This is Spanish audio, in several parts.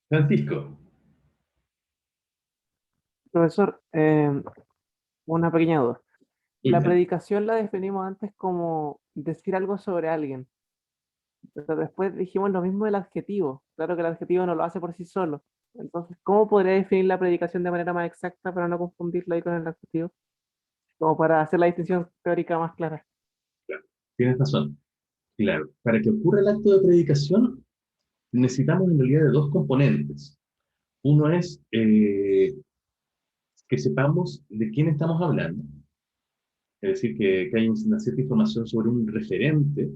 Francisco, Profesor, una pequeña duda. muy La bien. predicación la definimos antes como decir algo sobre alguien, pero después dijimos lo mismo del adjetivo. Claro que el adjetivo no lo hace por sí solo. Entonces, ¿cómo podría definir la predicación de manera más exacta para no confundirlo ahí con el adjetivo? Como para hacer la distinción teórica más clara. Claro, tienes razón. Claro, para que ocurra el acto de predicación necesitamos en realidad de dos componentes. Uno es que sepamos de quién estamos hablando, es decir, que hay una cierta información sobre un referente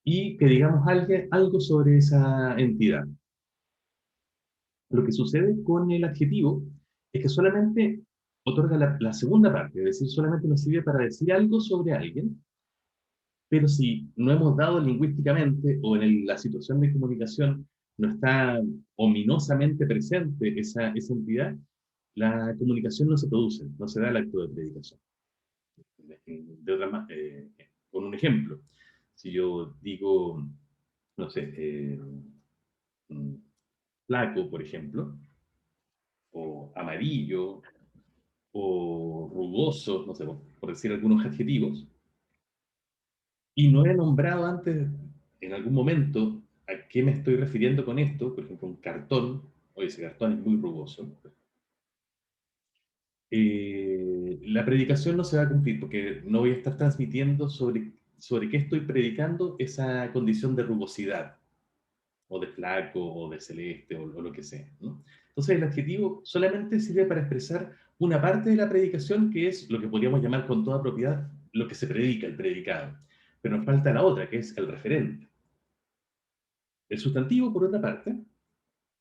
y que digamos algo sobre esa entidad. Lo que sucede con el adjetivo es que solamente otorga la segunda parte, es decir, solamente nos sirve para decir algo sobre alguien, pero si no hemos dado lingüísticamente o en la situación de comunicación no está ominosamente presente esa entidad, la comunicación no se produce, no se da el acto de predicación. De otra con un ejemplo, si yo digo, no sé, mm, flaco, por ejemplo, o amarillo, o rugoso, no sé, por decir algunos adjetivos, y no he nombrado antes, en algún momento, a qué me estoy refiriendo con esto, por ejemplo, un cartón, oye, ese cartón es muy rugoso, la predicación no se va a cumplir porque no voy a estar transmitiendo sobre qué estoy predicando esa condición de rugosidad, o de flaco, o de celeste, o lo que sea, ¿no? Entonces el adjetivo solamente sirve para expresar una parte de la predicación que es lo que podríamos llamar con toda propiedad lo que se predica, el predicado. Pero nos falta la otra, que es el referente. El sustantivo, por otra parte,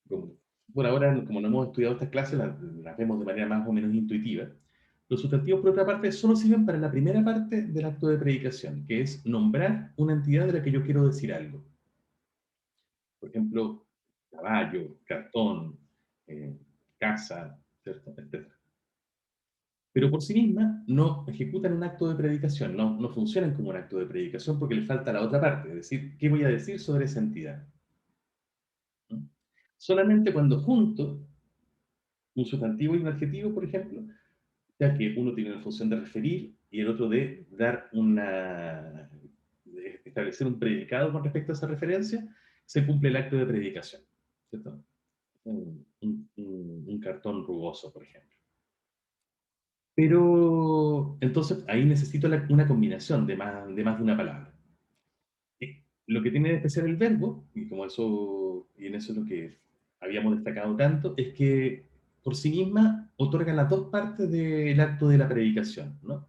como, por ahora, como no hemos estudiado estas clases, las vemos de manera más o menos intuitiva. Los sustantivos, por otra parte, solo sirven para la primera parte del acto de predicación, que es nombrar una entidad de la que yo quiero decir algo. Por ejemplo, caballo, cartón, eh, casa, ¿cierto? Etcétera. Pero por sí misma no ejecutan un acto de predicación, no funcionan como un acto de predicación porque les falta la otra parte, es decir, ¿qué voy a decir sobre esa entidad? ¿Mm? Solamente cuando junto un sustantivo y un adjetivo, por ejemplo, ya que uno tiene la función de referir y el otro de dar de establecer un predicado con respecto a esa referencia, se cumple el acto de predicación, ¿cierto? Un cartón rugoso, por ejemplo. Pero entonces ahí necesito una combinación de más de una palabra. Lo que tiene de especial el verbo, y como eso, y en eso es lo que habíamos destacado tanto, es que por sí misma otorga las dos partes del acto de la predicación, ¿no?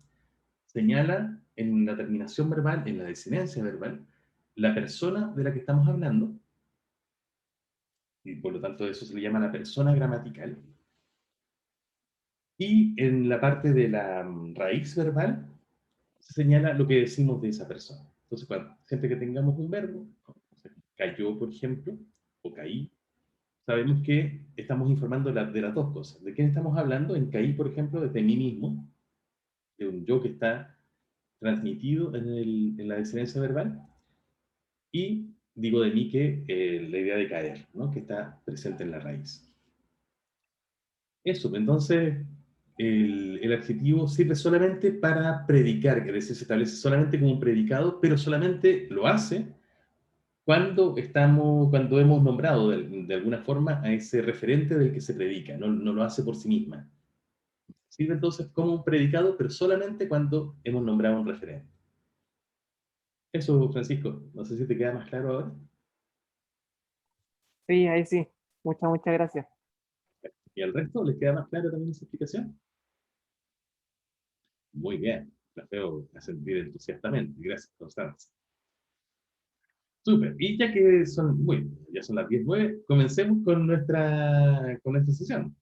Señala en la terminación verbal, en la desinencia verbal, la persona de la que estamos hablando, y por lo tanto eso se le llama la persona gramatical, y en la parte de la raíz verbal se señala lo que decimos de esa persona. Entonces, siempre que tengamos un verbo, o sea, cayó, por ejemplo, o caí, sabemos que estamos informando de las dos cosas. ¿De quién estamos hablando? En caí, por ejemplo, de mí mismo, de un yo que está transmitido en la desinencia verbal, y digo de mí que la idea de caer, ¿no? Que está presente en la raíz. Eso, entonces el adjetivo sirve solamente para predicar, es decir, se establece solamente como un predicado, pero solamente lo hace cuando hemos nombrado de alguna forma a ese referente del que se predica, no lo hace por sí misma. Sirve entonces como un predicado, pero solamente cuando hemos nombrado un referente. Eso, Francisco, no sé si te queda más claro ahora. Sí, ahí sí. Muchas gracias. ¿Y al resto les queda más claro también esa explicación? Muy bien, la veo sentir entusiastamente. Gracias, Constanza. Súper. Y ya que ya son las 10:09, comencemos con nuestra sesión.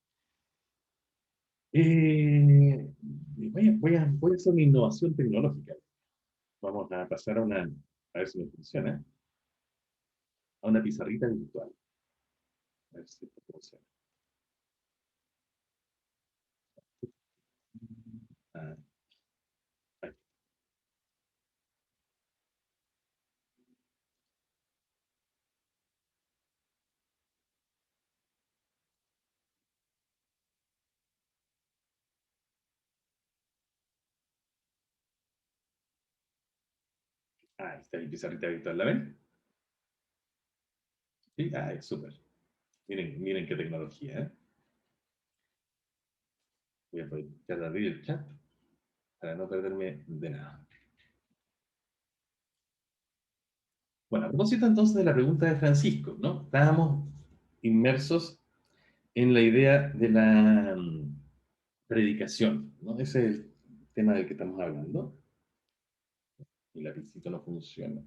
Voy a hacer una innovación tecnológica. Vamos a pasar a ver si me funciona, a una pizarrita virtual. A ver si esto funciona. Ah, ahí. Ah, está mi pizarrita virtual, ¿la ven? Sí, ah, es súper. Miren, miren qué tecnología, ¿eh? Voy a aprovechar de abrir el chat para no perderme de nada. Bueno, a propósito entonces de la pregunta de Francisco, ¿no? Estábamos inmersos en la idea de la predicación, ¿no? Ese es el tema del que estamos hablando. Mi lapicito no funciona.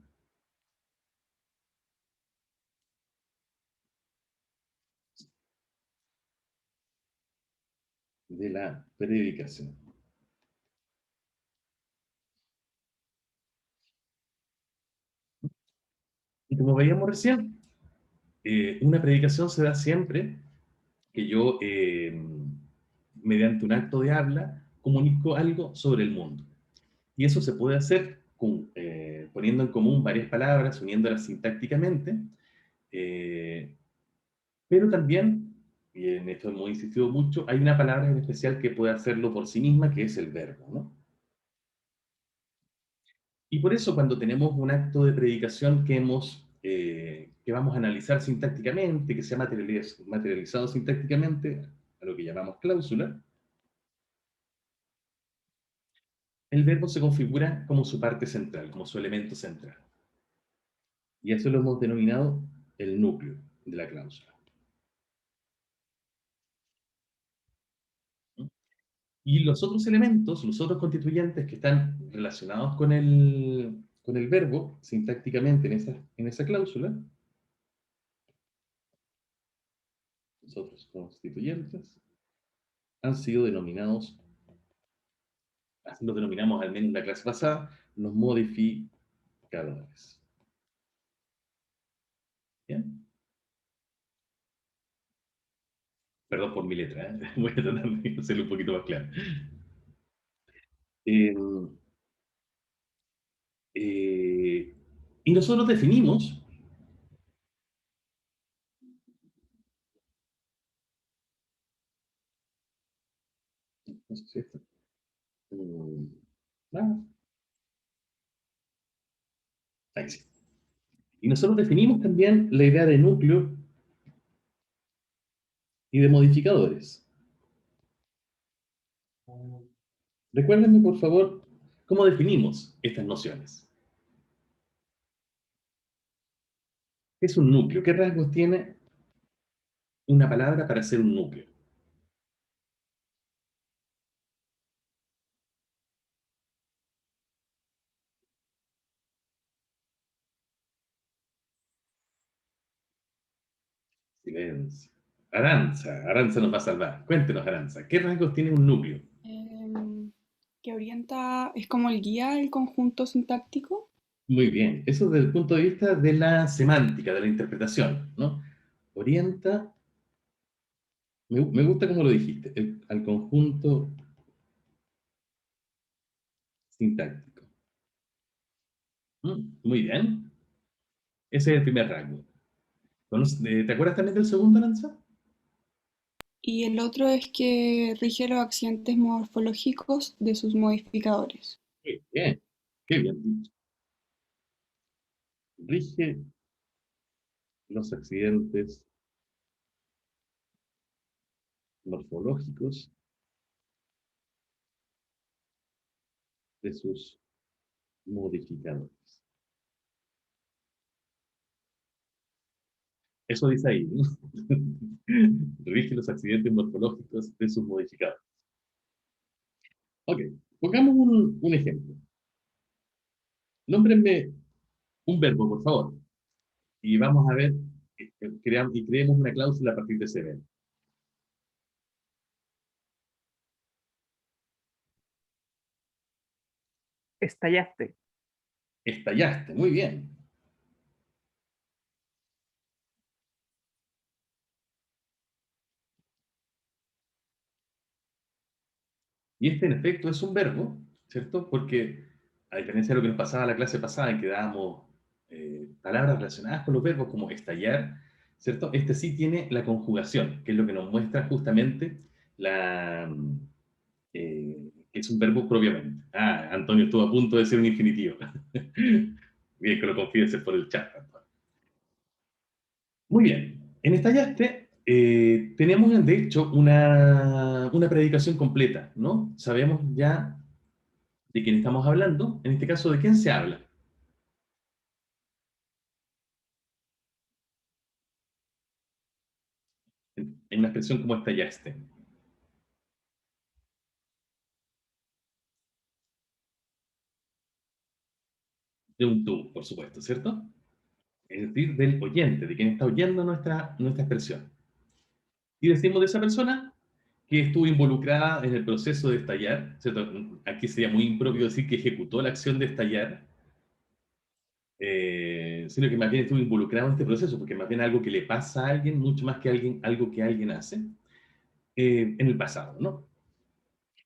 De la predicación. Y como veíamos recién, una predicación se da siempre que yo, mediante un acto de habla, comunico algo sobre el mundo. Y eso se puede hacer poniendo en común varias palabras, uniéndolas sintácticamente, eh, pero también, y en esto hemos insistido mucho, hay una palabra en especial que puede hacerlo por sí misma, que es el verbo, ¿no? Y por eso cuando tenemos un acto de predicación que vamos a analizar sintácticamente, que se ha materializado sintácticamente, a lo que llamamos cláusula, el verbo se configura como su parte central, como su elemento central. Y eso lo hemos denominado el núcleo de la cláusula. Y los otros elementos, los otros constituyentes que están relacionados con el verbo, sintácticamente en esa cláusula, los otros constituyentes, han sido denominados, así los denominamos al menos en la clase pasada, los modificadores. ¿Bien? Perdón por mi letra, ¿eh? Voy a tratar de hacerlo un poquito más claro. Eh, eh, y nosotros definimos, no sé si esto, ah, ahí sí. Y nosotros definimos también la idea de núcleo y de modificadores. Recuérdenme, por favor, cómo definimos estas nociones. ¿Qué es un núcleo? ¿Qué rasgos tiene una palabra para ser un núcleo? Silencio. Aranza, Aranza nos va a salvar. Cuéntenos, Aranza, ¿qué rasgos tiene un núcleo? Que orienta, es como el guía del conjunto sintáctico. Muy bien, eso desde el punto de vista de la semántica, de la interpretación, ¿no? Orienta, me gusta cómo lo dijiste, al conjunto sintáctico. Muy bien, ese es el primer rango. ¿Te acuerdas también del segundo, Aranza? Y el otro es que rige los accidentes morfológicos de sus modificadores. Muy bien, qué bien dicho. Rige los accidentes morfológicos de sus modificadores. Eso dice ahí, ¿no? Rige los accidentes morfológicos de sus modificadores. Ok, pongamos un ejemplo. Nómbrenme un verbo, por favor, y vamos a ver, y creemos una cláusula a partir de ese verbo. Estallaste. Estallaste, muy bien. Y este, en efecto, es un verbo, ¿cierto? Porque, a diferencia de lo que nos pasaba en la clase pasada, en que dábamos palabras relacionadas con los verbos, como estallar, ¿cierto? Este sí tiene la conjugación, que es lo que nos muestra justamente que es un verbo propiamente. Ah, Antonio estuvo a punto de ser un infinitivo. Bien, que lo confieses por el chat, Antonio. Muy bien. En Estallaste tenemos, de hecho, una predicación completa, ¿no? Sabemos ya de quién estamos hablando. En este caso, ¿de quién se habla? En una expresión como estallaste. De un tú, por supuesto, ¿cierto? Es decir, del oyente, de quien está oyendo nuestra expresión. Y decimos de esa persona que estuvo involucrada en el proceso de estallar, ¿cierto? Aquí sería muy impropio decir que ejecutó la acción de estallar, sino que más bien estuvo involucrado en este proceso, porque más bien algo que le pasa a alguien, mucho más que alguien, algo que alguien hace en el pasado, ¿no?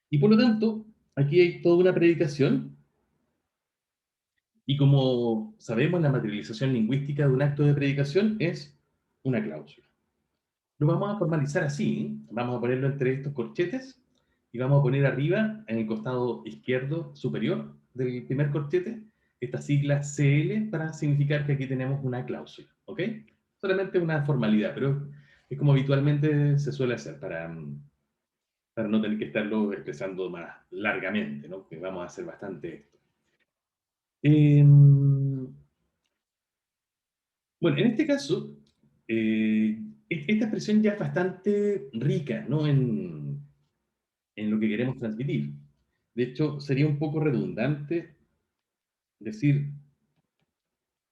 Y por lo tanto, aquí hay toda una predicación, y como sabemos, la materialización lingüística de un acto de predicación es una cláusula. Lo vamos a formalizar así, ¿eh? Vamos a ponerlo entre estos corchetes y vamos a poner arriba, en el costado izquierdo superior del primer corchete, esta sigla CL para significar que aquí tenemos una cláusula, ¿ok? Solamente una formalidad, pero es como habitualmente se suele hacer para no tener que estarlo expresando más largamente, ¿no? Que vamos a hacer bastante esto. Bueno, en este caso, esta expresión ya es bastante rica, ¿no? En lo que queremos transmitir. De hecho, sería un poco redundante decir,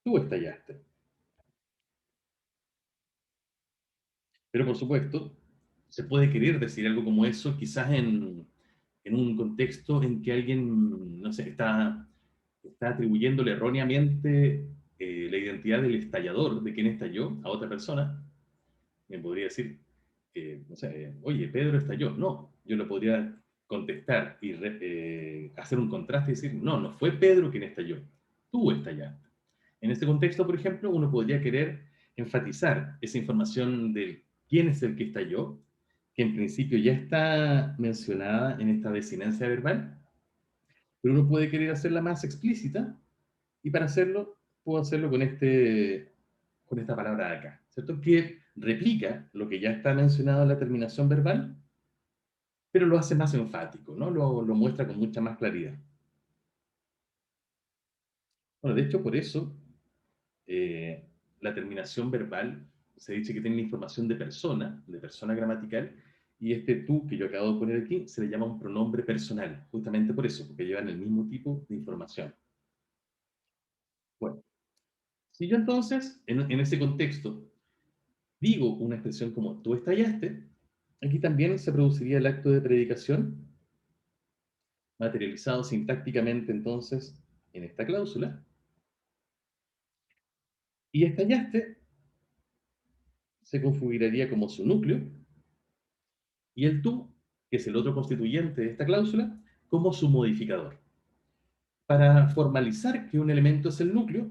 tú estallaste. Pero por supuesto, se puede querer decir algo como eso, quizás en un contexto en que alguien, no sé, está atribuyéndole erróneamente la identidad del estallador, de quien estalló, a otra persona. Me podría decir, no sé, oye, Pedro estalló. No, yo lo podría contestar y hacer un contraste y decir, no, no fue Pedro quien estalló, tú estallaste. En este contexto, por ejemplo, uno podría querer enfatizar esa información de quién es el que estalló, que en principio ya está mencionada en esta desinencia verbal, pero uno puede querer hacerla más explícita y para hacerlo, puedo hacerlo con esta palabra de acá, ¿cierto? Que replica lo que ya está mencionado en la terminación verbal, pero lo hace más enfático, ¿no? Lo muestra con mucha más claridad. Bueno, de hecho, por eso eh, la terminación verbal se dice que tiene la información de persona gramatical, y este tú que yo acabo de poner aquí se le llama un pronombre personal, justamente por eso, porque llevan el mismo tipo de información. Bueno, si yo entonces, en ese contexto, digo una expresión como tú estallaste, aquí también se produciría el acto de predicación, materializado sintácticamente entonces en esta cláusula, y estallaste se configuraría como su núcleo, y el tú, que es el otro constituyente de esta cláusula, como su modificador. Para formalizar que un elemento es el núcleo,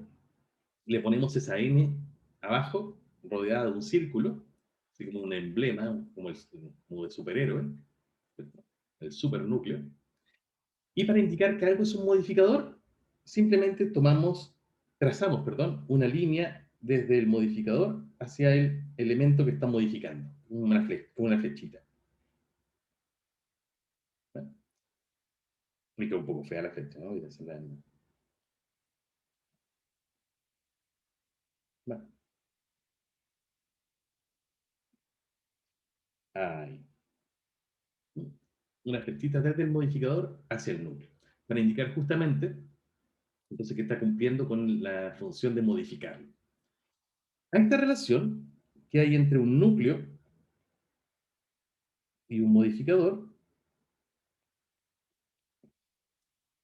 le ponemos esa n abajo, rodeada de un círculo, así como un emblema, como de superhéroe, el supernúcleo. Y para indicar que algo es un modificador, simplemente trazamos, perdón, una línea desde el modificador hacia el elemento que está modificando, una flechita. ¿Vale? Me quedó un poco fea la flecha, ¿no? Voy a hacerla ¿vale? Ahí. Una flechita desde el modificador hacia el núcleo, para indicar justamente entonces que está cumpliendo con la función de modificarlo. A esta relación que hay entre un núcleo y un modificador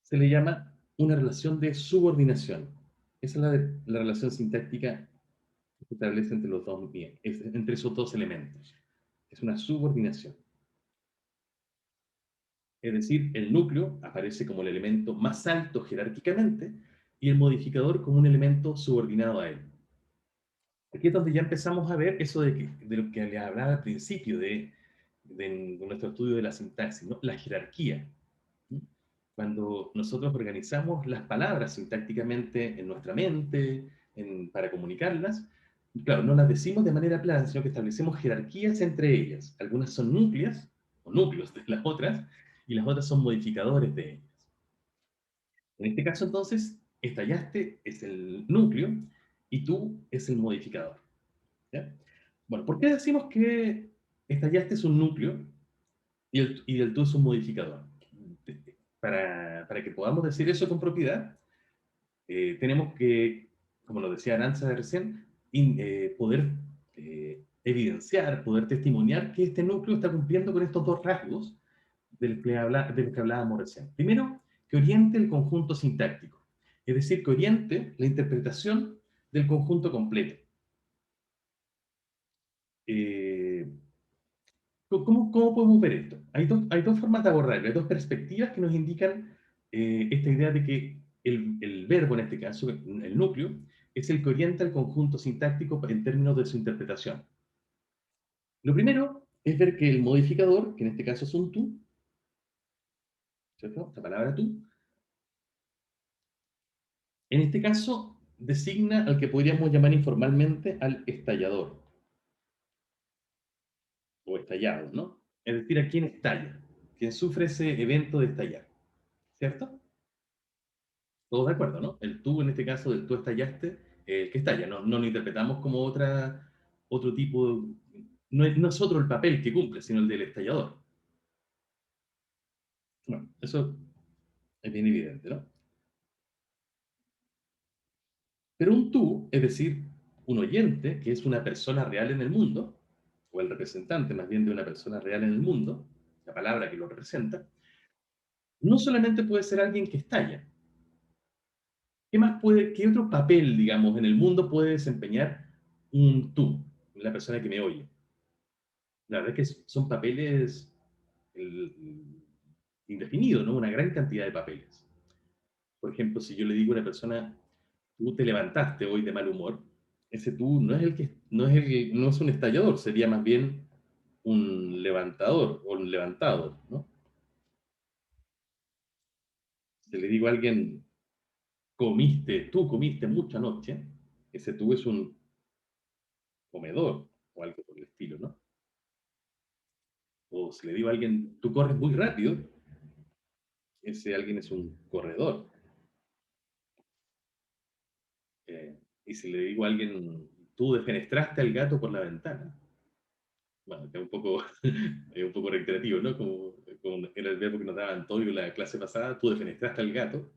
se le llama una relación de subordinación. Esa es la relación sintáctica que se establece entre esos dos elementos. Es una subordinación. Es decir, el núcleo aparece como el elemento más alto jerárquicamente y el modificador como un elemento subordinado a él. Aquí es donde ya empezamos a ver eso de lo que le hablaba al principio de nuestro estudio de la sintaxis, ¿no? La jerarquía. Cuando nosotros organizamos las palabras sintácticamente en nuestra mente, para comunicarlas, claro, no las decimos de manera plana, sino que establecemos jerarquías entre ellas. Algunas son núcleas, o núcleos de las otras, y las otras son modificadores de ellas. En este caso, entonces, estallaste es el núcleo y tú es el modificador. ¿Ya? Bueno, ¿por qué decimos que estallaste es un núcleo y el tú es un modificador? Para que podamos decir eso con propiedad, tenemos que, como lo decía Aranza de recién, poder evidenciar, poder testimoniar que este núcleo está cumpliendo con estos dos rasgos de los que hablábamos recién. Primero, que oriente el conjunto sintáctico, es decir, que oriente la interpretación del conjunto completo. Eh, ¿Cómo podemos ver esto? Hay dos formas de abordarlo, hay dos perspectivas que nos indican esta idea de que el verbo, en este caso, el núcleo, es el que orienta el conjunto sintáctico en términos de su interpretación. Lo primero es ver que el modificador, que en este caso es un tú, ¿cierto? La palabra tú, en este caso designa al que podríamos llamar informalmente al estallador, o estallado, ¿no? Es decir, a quien estalla, quien sufre ese evento de estallar, ¿cierto? Todos de acuerdo, ¿no? El tú, en este caso, del tú estallaste, el que estalla, no lo interpretamos como otro tipo, no es otro el papel que cumple, sino el del estallador. Bueno, eso es bien evidente, ¿no? Pero un tú, es decir, un oyente, que es una persona real en el mundo, o el representante más bien de una persona real en el mundo, la palabra que lo representa, no solamente puede ser alguien que estalla. ¿Qué otro papel, digamos, en el mundo puede desempeñar un tú, la persona que me oye? La verdad es que son papeles indefinidos, ¿no? Una gran cantidad de papeles. Por ejemplo, si yo le digo a una persona, tú te levantaste hoy de mal humor, ese tú no es no es un estallador, sería más bien un levantador o un levantado, ¿no? Si le digo a alguien, tú comiste mucha noche, ese tú es un comedor o algo por el estilo, ¿no? O si le digo a alguien, tú corres muy rápido, ese alguien es un corredor. Y si le digo a alguien, tú defenestraste al gato por la ventana, bueno, es un poco, es un poco reiterativo, ¿no? Como era el verbo que nos daba Antonio en la clase pasada, tú defenestraste al gato,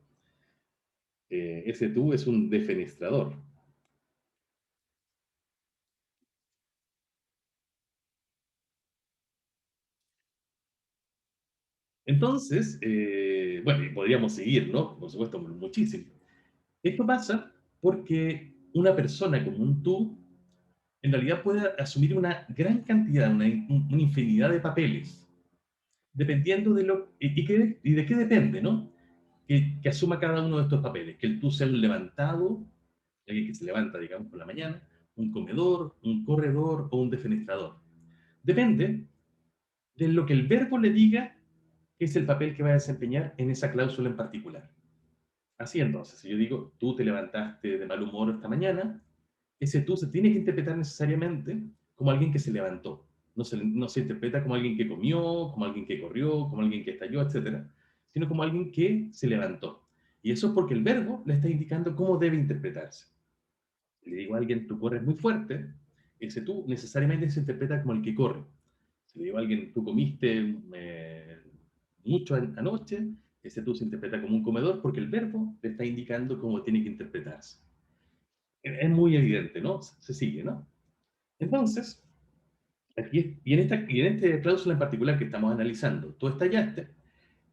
ese tú es un defenestrador. Entonces, bueno, y podríamos seguir, ¿no? Por supuesto, muchísimo. Esto pasa porque una persona como un tú, en realidad puede asumir una gran cantidad, una infinidad de papeles, dependiendo de lo... y de qué depende, ¿no? Que asuma cada uno de estos papeles. Que el tú sea un levantado, alguien que se levanta, digamos, por la mañana, un comedor, un corredor o un defenestrador. Depende de lo que el verbo le diga que es el papel que va a desempeñar en esa cláusula en particular. Así entonces, si yo digo, tú te levantaste de mal humor esta mañana, ese tú se tiene que interpretar necesariamente como alguien que se levantó. No se interpreta como alguien que comió, como alguien que corrió, como alguien que estalló, etcétera, sino como alguien que se levantó. Y eso es porque el verbo le está indicando cómo debe interpretarse. Si le digo a alguien, tú corres muy fuerte, ese tú necesariamente se interpreta como el que corre. Si le digo a alguien, tú comiste mucho anoche, ese tú se interpreta como un comedor porque el verbo le está indicando cómo tiene que interpretarse. Es muy evidente, ¿no? Se sigue, ¿no? Entonces, aquí, y en esta cláusula en particular que estamos analizando, tú estallaste,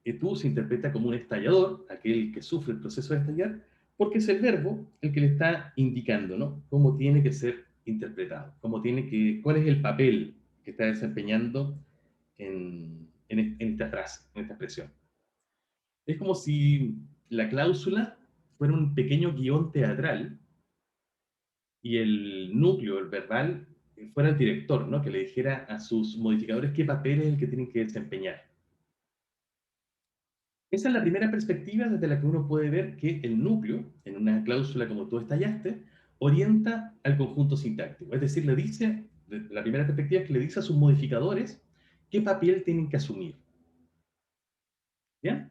que tú se interpreta como un estallador, aquel que sufre el proceso de estallar, porque es el verbo el que le está indicando, ¿no? Cómo tiene que ser interpretado, cuál es el papel que está desempeñando en esta frase, en esta expresión. Es como si la cláusula fuera un pequeño guión teatral y el núcleo, el verbal, fuera el director, ¿no? Que le dijera a sus modificadores qué papel es el que tienen que desempeñar. Esa es la primera perspectiva desde la que uno puede ver que el núcleo, en una cláusula como tú estallaste, orienta al conjunto sintáctico. Es decir, le dice, la primera perspectiva es que le dice a sus modificadores qué papel tienen que asumir. ¿Bien?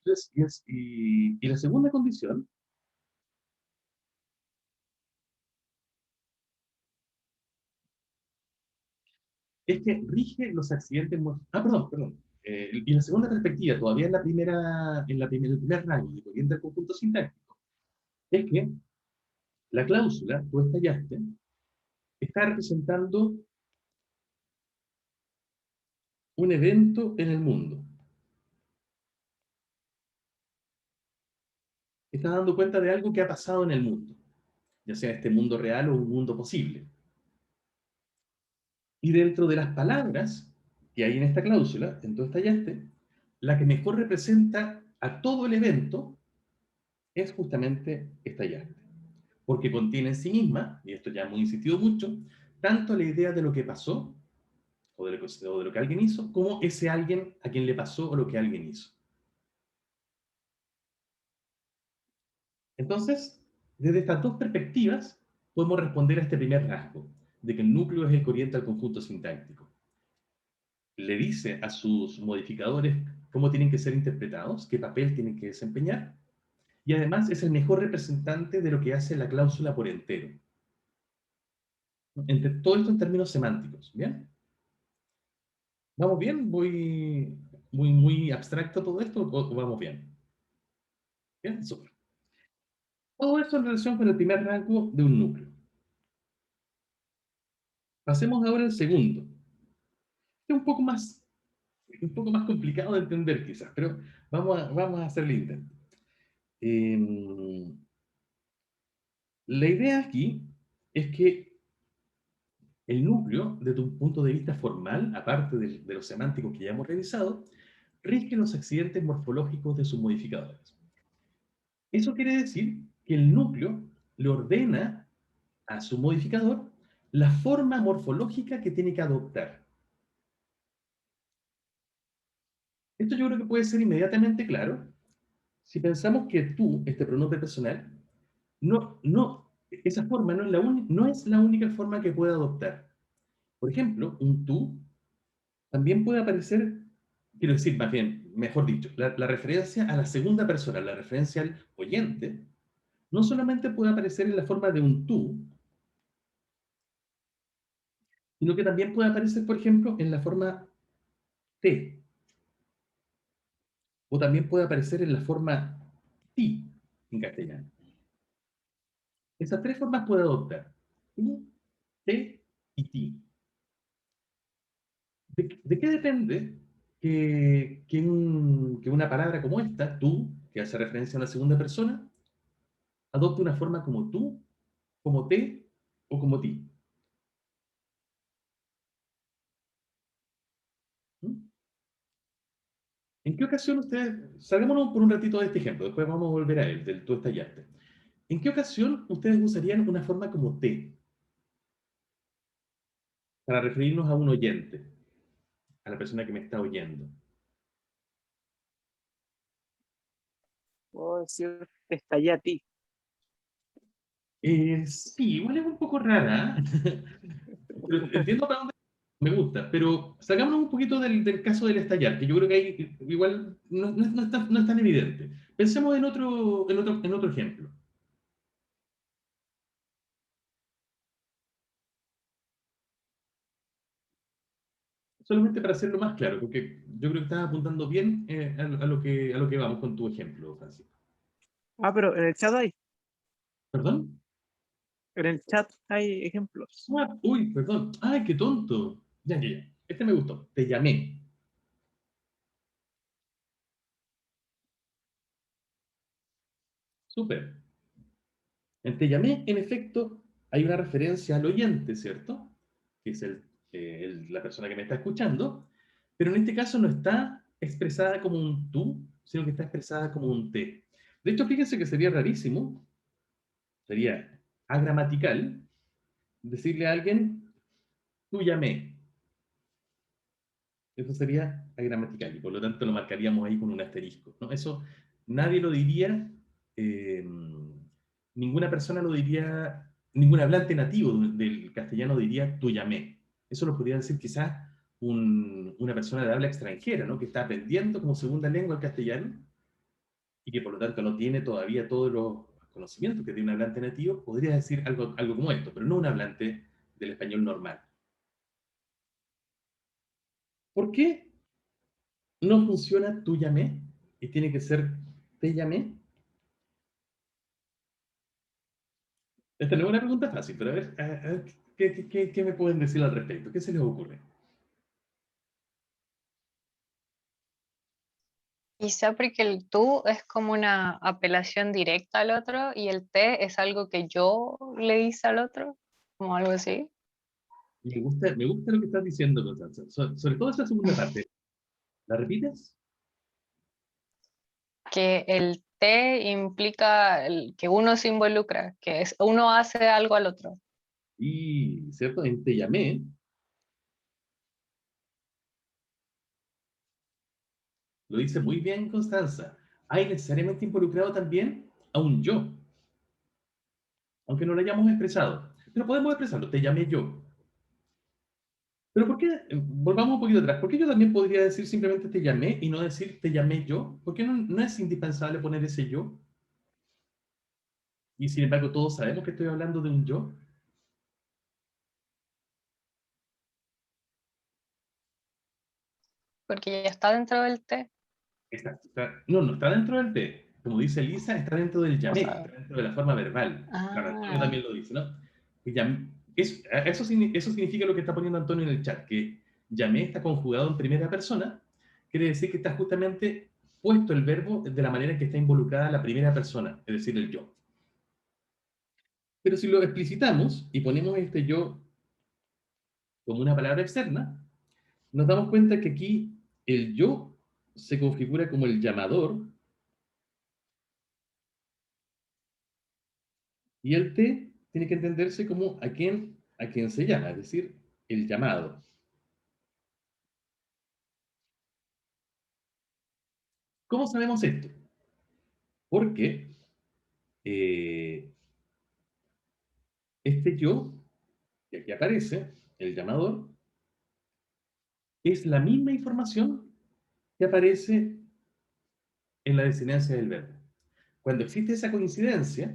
Entonces, y la segunda condición es que rige los accidentes. Perdón. Y la segunda perspectiva, todavía en el primer rango de corriente del conjunto sintáctico, es que la cláusula, tú estallaste, está representando un evento en el mundo. Está dando cuenta de algo que ha pasado en el mundo, ya sea este mundo real o un mundo posible. Y dentro de las palabras que hay en esta cláusula, en tu estallaste, la que mejor representa a todo el evento es justamente estallaste. Porque contiene en sí misma, y esto ya hemos insistido mucho, tanto la idea de lo que pasó, o de lo que alguien hizo, como ese alguien a quien le pasó o lo que alguien hizo. Entonces, desde estas dos perspectivas, podemos responder a este primer rasgo, de que el núcleo es el que orienta al conjunto sintáctico. Le dice a sus modificadores cómo tienen que ser interpretados, qué papel tienen que desempeñar, y además es el mejor representante de lo que hace la cláusula por entero. Entre todo esto en términos semánticos, ¿bien? ¿Vamos bien? ¿Voy muy abstracto todo esto o vamos bien? Bien, súper. Todo esto en relación con el primer rango de un núcleo. Pasemos ahora al segundo. Es un poco más complicado de entender quizás, pero vamos a hacer el intento. Eh, la idea aquí es que el núcleo, desde un punto de vista formal, aparte de los semánticos que ya hemos revisado, rige los accidentes morfológicos de sus modificadores. Eso quiere decir que el núcleo le ordena a su modificador la forma morfológica que tiene que adoptar. Esto yo creo que puede ser inmediatamente claro si pensamos que tú, este pronombre personal, esa forma no es la única forma que puede adoptar. Por ejemplo, un tú también puede aparecer, quiero decir, más bien, mejor dicho, la referencia a la segunda persona, la referencia al oyente, no solamente puede aparecer en la forma de un tú, sino que también puede aparecer, por ejemplo, en la forma te, o también puede aparecer en la forma ti en castellano. Esas tres formas puede adoptar: tú, te y ti. ¿De qué depende que una palabra como esta, tú, que hace referencia a una segunda persona, adopte una forma como tú, como te o como ti? ¿Mm? ¿En qué ocasión ustedes, salgámonos por un ratito de este ejemplo, después vamos a volver a él, del tú estallaste? ¿En qué ocasión ustedes usarían una forma como te para referirnos a un oyente, a la persona que me está oyendo? Puedo decir, te estallé a ti. Sí, igual es un poco rara, ¿eh? Pero entiendo para dónde me gusta, pero sacámonos un poquito del caso del estallar, que yo creo que ahí igual no es tan evidente. Pensemos en otro ejemplo. Solamente para hacerlo más claro, porque yo creo que estás apuntando bien a lo que vamos con tu ejemplo, Francisco. Ah, pero en el chat hay, ¿Perdón? en el chat hay ejemplos. Uy, perdón. Ay, qué tonto. Ya, ya, ya. Este me gustó. Te llamé. Súper. En te llamé, en efecto, hay una referencia al oyente, ¿cierto? Que es la persona que me está escuchando, pero en este caso no está expresada como un tú, sino que está expresada como un te. De hecho, fíjense que sería rarísimo, sería agramatical, decirle a alguien, tú llamé. Eso sería agramatical y por lo tanto lo marcaríamos ahí con un asterisco, ¿no? Eso nadie lo diría, eh, ninguna persona lo diría, ningún hablante nativo del castellano diría tú llamé. Eso lo podría decir quizás una persona de habla extranjera, ¿no? Que está aprendiendo como segunda lengua el castellano y que por lo tanto no tiene todavía todos los conocimientos que tiene un hablante nativo, podría decir algo como esto, pero no un hablante del español normal. ¿Por qué no funciona tú llamé y tiene que ser te llamé? Esta no es una pregunta fácil, pero a ver, ¿qué me pueden decir al respecto? ¿Qué se les ocurre? Quizá porque el tú es como una apelación directa al otro y el te es algo que yo le hice al otro, como algo así. Me gusta lo que estás diciendo, Constanza. Sobre todo esa segunda parte. ¿La repites? Que el te implica que uno se involucra, que es, uno hace algo al otro. Y, ¿cierto? En te llamé, lo dice muy bien Constanza. Hay necesariamente involucrado también a un yo, aunque no lo hayamos expresado. Pero podemos expresarlo, te llamé yo. Pero ¿por qué? Volvamos un poquito atrás. ¿Por qué yo también podría decir simplemente te llamé y no decir te llamé yo? ¿Por qué no es indispensable poner ese yo? Y sin embargo todos sabemos que estoy hablando de un yo. Porque ya está dentro del te. No está dentro del te. Como dice Elisa, está dentro del O llamé, sea, está dentro de la forma verbal. Claro, Antonio ah, también lo dice, ¿no? Que eso significa lo que está poniendo Antonio en el chat, que llamé está conjugado en primera persona, quiere decir que está justamente puesto el verbo de la manera en que está involucrada la primera persona, es decir, el yo. Pero si lo explicitamos y ponemos este yo como una palabra externa, nos damos cuenta que aquí el yo se configura como el llamador y el te tiene que entenderse como a quien se llama, es decir, el llamado. ¿Cómo sabemos esto? Porque este yo, que aquí aparece, el llamador, es la misma información que aparece en la desinencia del verbo. Cuando existe esa coincidencia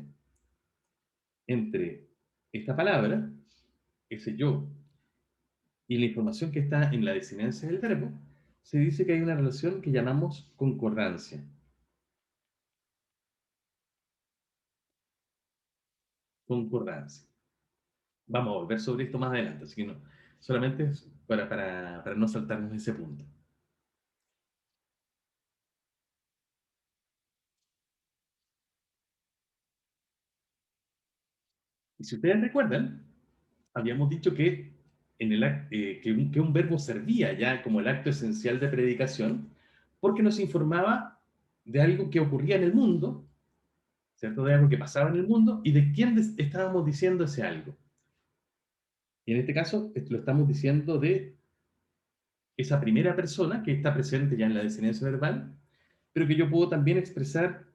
entre esta palabra, ese yo, y la información que está en la desinencia del verbo, se dice que hay una relación que llamamos concordancia. Concordancia. Vamos a volver sobre esto más adelante, así que no, solamente es para no saltarnos ese punto. Y si ustedes recuerdan, habíamos dicho que, que un verbo servía ya como el acto esencial de predicación, porque nos informaba de algo que ocurría en el mundo, ¿cierto? De algo que pasaba en el mundo y de quién estábamos diciendo ese algo. Y en este caso, lo estamos diciendo de esa primera persona que está presente ya en la desinencia verbal, pero que yo puedo también expresar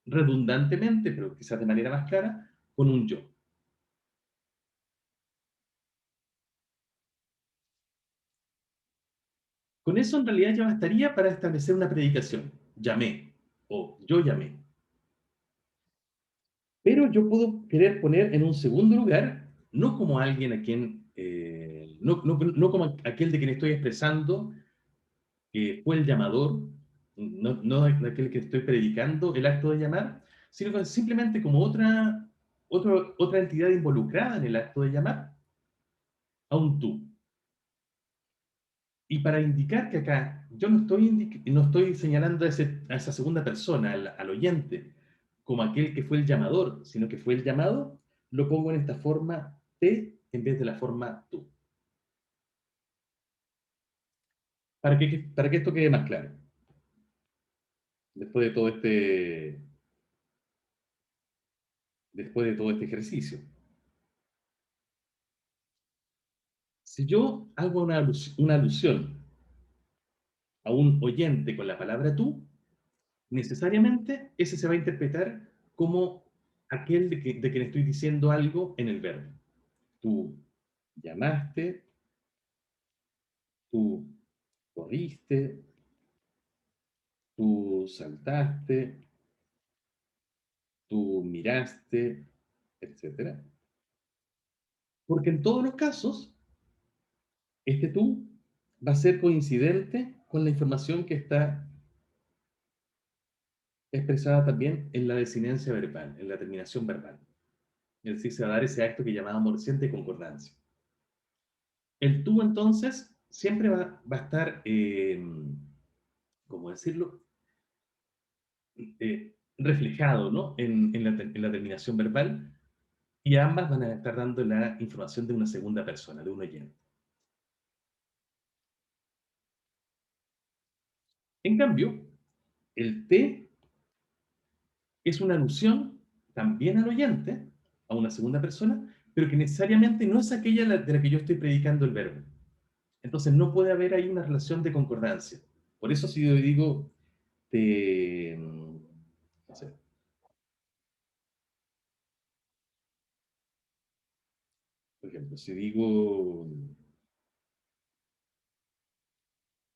redundantemente, pero quizás de manera más clara, con un yo. Con eso en realidad ya bastaría para establecer una predicación. Llamé o yo llamé. Pero yo puedo querer poner en un segundo lugar, no como alguien a quien, no como aquel de quien estoy expresando, que fue el llamador, no aquel que estoy predicando el acto de llamar, sino que simplemente como otra entidad involucrada en el acto de llamar, a un tú. Y para indicar que acá yo no estoy señalando a esa segunda persona, al oyente, como aquel que fue el llamador, sino que fue el llamado, lo pongo en esta forma te en vez de la forma tú. Para que esto quede más claro, después de todo este ejercicio. Si yo hago una alusión a un oyente con la palabra tú, necesariamente ese se va a interpretar como aquel de quien estoy diciendo algo en el verbo. Tú llamaste, tú corriste, tú saltaste, tú miraste, etcétera. Porque en todos los casos, este tú va a ser coincidente con la información que está expresada también en la desinencia verbal, en la terminación verbal. Es decir, se va a dar ese acto que llamábamos reciente concordancia. El tú, entonces, siempre va a estar, ¿cómo decirlo? Reflejado, ¿no? En la terminación verbal, y ambas van a estar dando la información de una segunda persona, de un oyente. En cambio, el te es una alusión también al oyente, a una segunda persona, pero que necesariamente no es aquella de la que yo estoy predicando el verbo. Entonces no puede haber ahí una relación de concordancia. Por eso si yo digo, te, no sé, por ejemplo, si digo,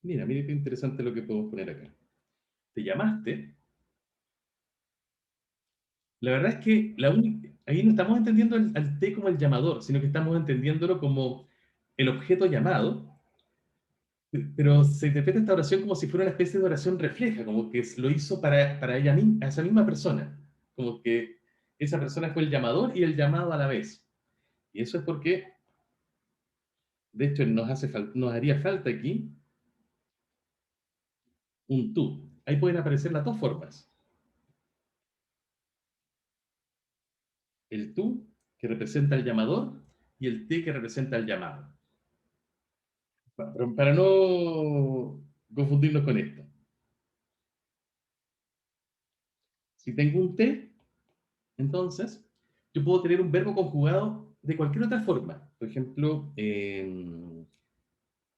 mira qué interesante lo que podemos poner acá. Te llamaste. La verdad es que ahí no estamos entendiendo al te como el llamador, sino que estamos entendiéndolo como el objeto llamado, pero se interpreta esta oración como si fuera una especie de oración refleja, como que lo hizo para ella misma, a esa misma persona, como que esa persona fue el llamador y el llamado a la vez. Y eso es porque, de hecho, nos haría falta aquí un tú. Ahí pueden aparecer las dos formas. El tú, que representa el llamador, y el te, que representa el llamado. Para no confundirnos con esto. Si tengo un te, entonces, yo puedo tener un verbo conjugado de cualquier otra forma. Por ejemplo,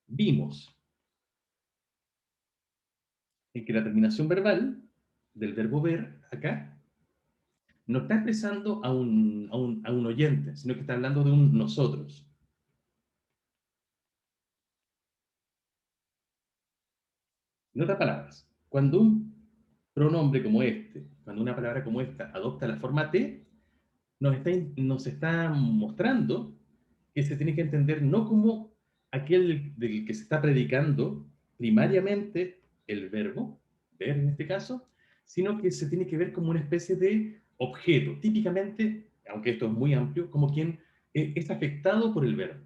vimos, en que la terminación verbal del verbo ver acá no está expresando a un oyente, sino que está hablando de un nosotros. En otras palabras, cuando un pronombre como este, cuando una palabra como esta adopta la forma te, nos está mostrando que se tiene que entender no como aquel del que se está predicando primariamente el verbo, ver en este caso, sino que se tiene que ver como una especie de objeto, típicamente, aunque esto es muy amplio, como quien es afectado por el verbo.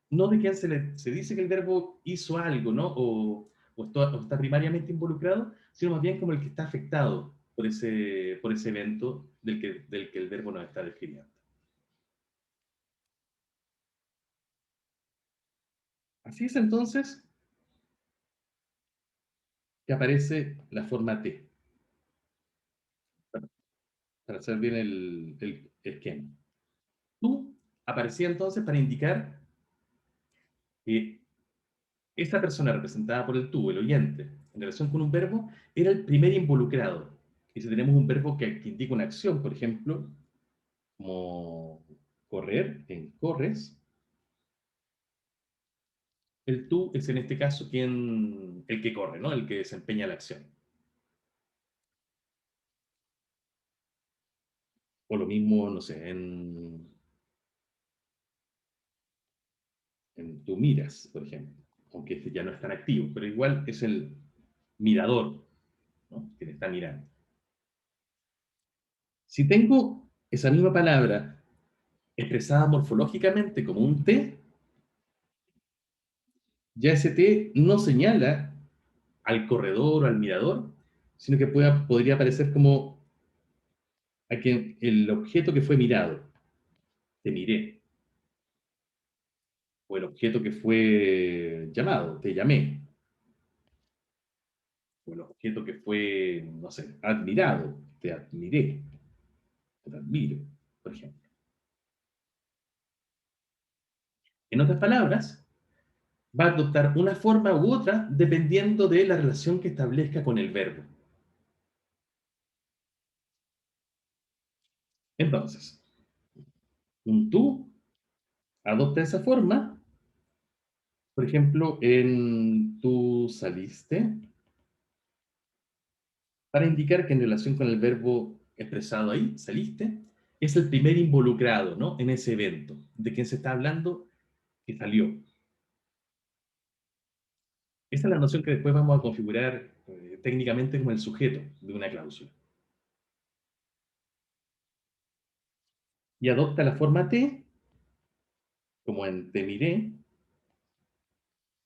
No de quien se dice que el verbo hizo algo, ¿no? O está primariamente involucrado, sino más bien como el que está afectado por ese evento del que el verbo nos está describiendo. Así es entonces que aparece la forma T, para hacer bien el esquema. Tú aparecía entonces para indicar que esta persona representada por el tú, el oyente, en relación con un verbo, era el primer involucrado. Y si tenemos un verbo que indica una acción, por ejemplo, como correr, en corres, el tú es en este caso el que corre, ¿no? El que desempeña la acción. O lo mismo, no sé, en tú miras, por ejemplo, aunque este ya no es tan activo, pero igual es el mirador, ¿no? Quien está mirando. Si tengo esa misma palabra expresada morfológicamente como un T, ya ese T no señala al corredor o al mirador, sino que podría aparecer como el objeto que fue mirado. Te miré. O el objeto que fue llamado. Te llamé. O el objeto que fue, no sé, admirado. Te admiré. Te admiro, por ejemplo. En otras palabras, va a adoptar una forma u otra dependiendo de la relación que establezca con el verbo. Entonces, un tú adopta esa forma, por ejemplo, en tú saliste, para indicar que en relación con el verbo expresado ahí, saliste, es el primer involucrado, ¿no? En ese evento. ¿De quién se está hablando? Que salió. Esa es la noción que después vamos a configurar técnicamente como el sujeto de una cláusula. Y adopta la forma T, como en te miré,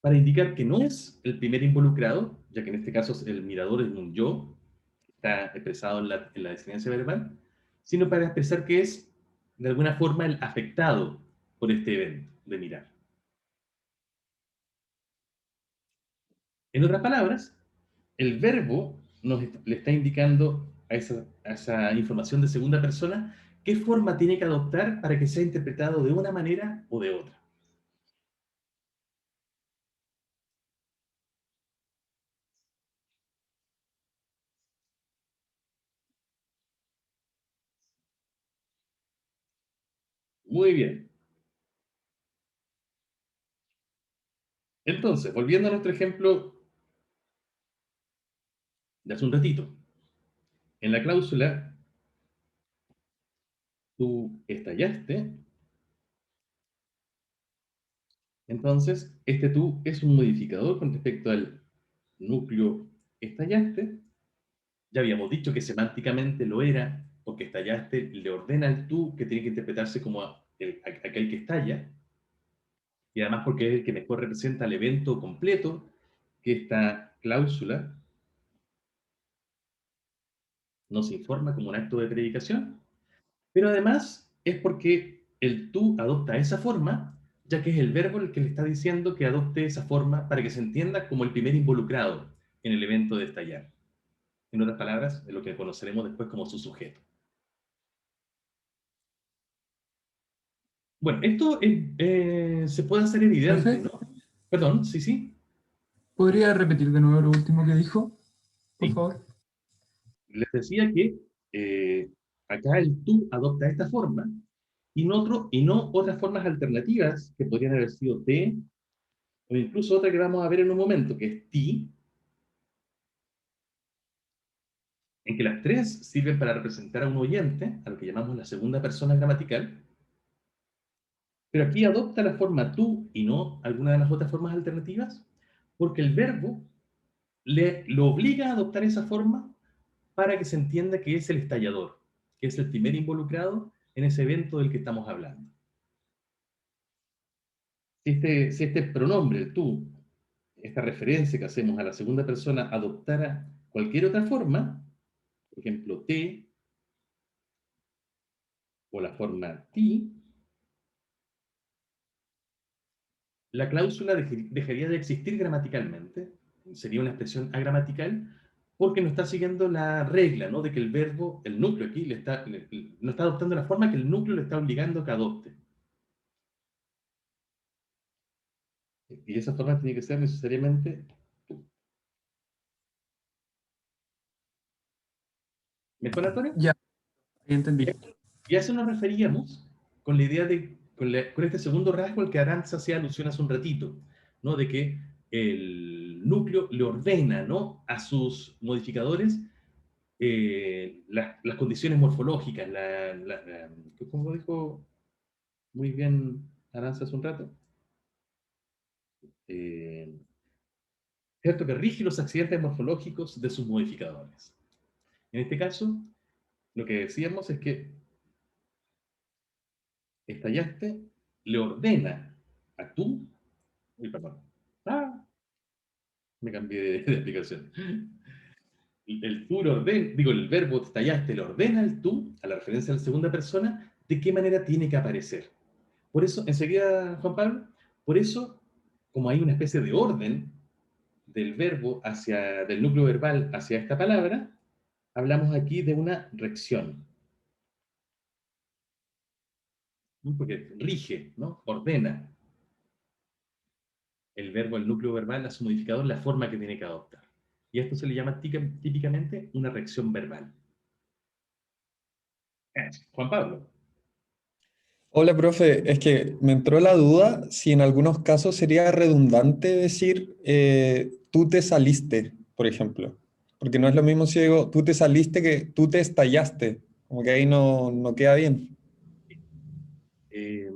para indicar que no es el primer involucrado, ya que en este caso el mirador es un yo, que está expresado en la designancia verbal, sino para expresar que es, de alguna forma, el afectado por este evento de mirar. En otras palabras, el verbo le está indicando a esa información de segunda persona qué forma tiene que adoptar para que sea interpretado de una manera o de otra. Muy bien. Entonces, volviendo a nuestro ejemplo de hace un ratito. En la cláusula, tú estallaste, entonces este tú es un modificador con respecto al núcleo estallaste. Ya habíamos dicho que semánticamente lo era, porque estallaste le ordena al tú que tiene que interpretarse como aquel que estalla, y además porque es el que mejor representa el evento completo que esta cláusula nos informa como un acto de predicación, pero además es porque el tú adopta esa forma, ya que es el verbo el que le está diciendo que adopte esa forma para que se entienda como el primer involucrado en el evento de estallar. En otras palabras, es lo que conoceremos después como su sujeto. Bueno, esto se puede hacer evidente, Profe, ¿no? Perdón, sí, sí. ¿podría repetir de nuevo lo último que dijo? Por Sí. favor. Les decía que acá el tú adopta esta forma y no otras formas alternativas que podrían haber sido te o incluso otra que vamos a ver en un momento, que es ti, en que las tres sirven para representar a un oyente, a lo que llamamos la segunda persona gramatical, pero aquí adopta la forma tú y no alguna de las otras formas alternativas, porque el verbo lo obliga a adoptar esa forma para que se entienda que es el estallador, que es el primer involucrado en ese evento del que estamos hablando. Si este pronombre, el tú, esta referencia que hacemos a la segunda persona, adoptara cualquier otra forma, por ejemplo, te o la forma ti, la cláusula dejaría de existir gramaticalmente, sería una expresión agramatical, porque no está siguiendo la regla, ¿no? De que el verbo, el núcleo aquí, no está adoptando la forma que el núcleo le está obligando a que adopte. Y esa forma tiene que ser necesariamente tú. ¿Mejor, Antonio? Ya, ahí Y entendí. a eso nos referíamos con la idea de, con este segundo rasgo al que Aranza hacía alusión hace un ratito, ¿no? De que el núcleo le ordena, ¿no? A sus modificadores las condiciones morfológicas, ¿cómo dijo muy bien Aranza hace un rato? Eh, ¿Cierto? Que rige los accidentes morfológicos de sus modificadores. En este caso, lo que decíamos es que estallaste le ordena a tú, uy, perdón, ah, me cambié de aplicación. El tú le ordena, digo, el verbo estallaste le ordena al tú, a la referencia a la segunda persona, de qué manera tiene que aparecer. Por eso, enseguida, Juan Pablo, por eso, como hay una especie de orden del verbo del núcleo verbal hacia esta palabra, hablamos aquí de una rección, ¿no? Porque rige, ¿no? Ordena. el verbo, el núcleo verbal, a su modificador, la forma que tiene que adoptar. Y esto se le llama típicamente una reacción verbal. Juan Pablo. Hola, profe. Es que me entró la duda si en algunos casos sería redundante decir tú te saliste, por ejemplo. Porque no es lo mismo si digo tú te saliste que tú te estallaste. Como que ahí no queda bien. Eh,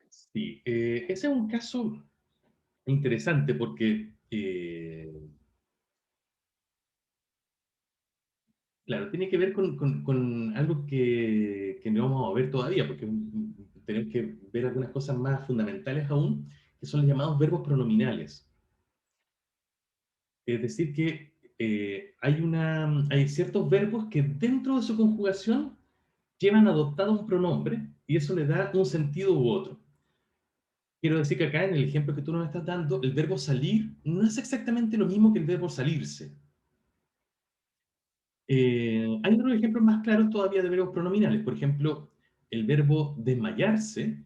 sí, ese es un caso interesante porque, claro, tiene que ver con algo que no vamos a ver todavía, porque tenemos que ver algunas cosas más fundamentales aún, que son los llamados verbos pronominales. Es decir, que hay ciertos verbos que dentro de su conjugación llevan adoptado un pronombre y eso le da un sentido u otro. Quiero decir que acá en el ejemplo que tú nos estás dando, el verbo salir no es exactamente lo mismo que el verbo salirse. Hay otros ejemplos más claros todavía de verbos pronominales. Por ejemplo, el verbo desmayarse